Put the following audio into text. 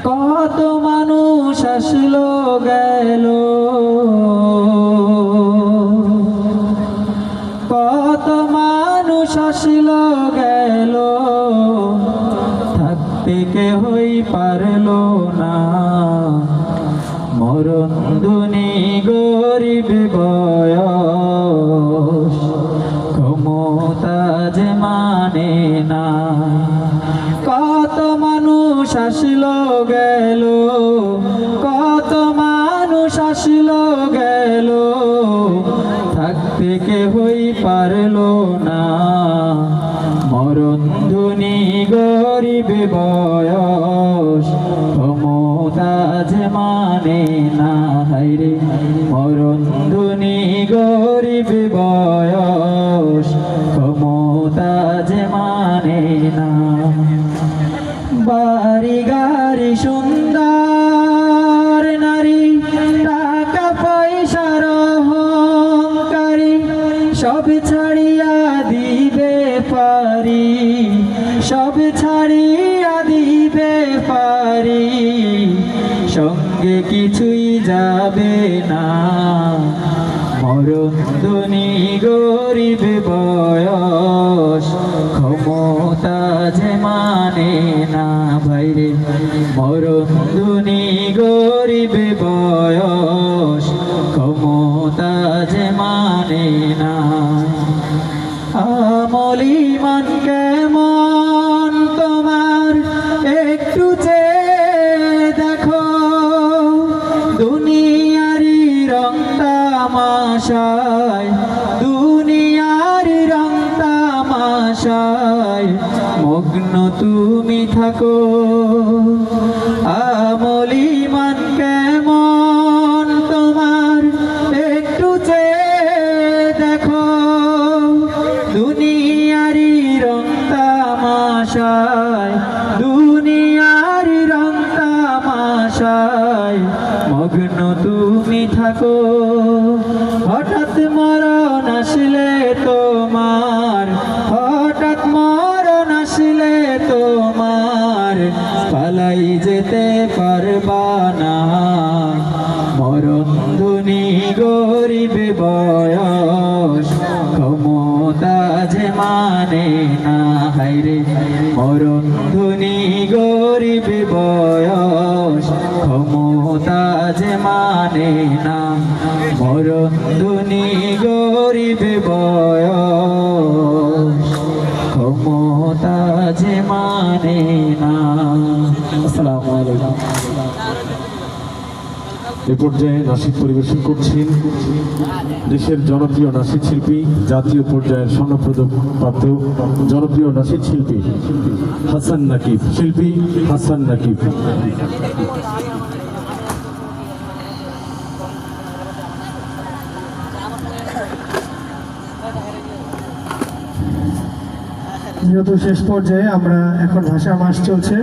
কত মানুষ আসলো গেল, কত মানুষ আসলো গেল, থাকতে কেহই পারলো না। মরণ দুনি গরিব বয়স, ক্ষমতা যে মানে না। কত মানুষ আসলো গেল, কত মানুষ আসলো গেল, থাকতে কেহই পারলো না। মরণ ধুনি গরিব বয়স, ক্ষমতা যে মানে না। হায়রে মরণ ধুনি গরিব বয়স, ক্ষমতা যে মানে না। বাড়ি গাড়ি সুন্দর নারী, টাকা পয়সার অহংকারী, সব ছাড়িয়া দিবে পারি, সব ছাড়িয়া দিবে পারি, সঙ্গে কিছুই যাবে না। মরণ ধনী গরিব বয়স, ক্ষমতা যে মানে না। ভাইরে মরণ ধনী গরিব বয়স, ক্ষমতা যে মানে না। আমলি মান কেমন তোমার একটু চেয়ে দেখো, দুনিয়ারি রং তামাশায়, দুনিয়ারি রং তামাশায় মগ্ন তুমি থাকো। আমলি মান কেমন তোমার একটু চেয়ে দেখো, দুনিয়ারি রং তামাশায়, দুনিয়ারি রং তামাশায় মগ্ন তুমি থাকো। হঠাৎ মরণ আসলে তোমার, হঠাৎ মরণ আসলে তোমার, পালাই যেতে পারবা না। মরণ ধনী গরিব বয়স, ক্ষমতা যে মানে না। হায়রে মরণ ধনী গরিব বয়স, ক্ষমতা যে মানে না। মরণ ধনী গরিব বয়স, ক্ষমতা যে মানে না। আসসালামু আলাইকুম। এ পর্যায়ে নাসিদ পরিবেশন করছেন দেশের জনপ্রিয় নাসিদ শিল্পী, জাতীয় পর্যায়ের স্বর্ণপদক প্রাপ্ত জনপ্রিয় নাসিদ শিল্পী হাসান নাকিব। শিল্পী হাসান নাকিব। যেহেতু শেষ পর্যায়ে আমরা এখন ভাষা মাস চলছে,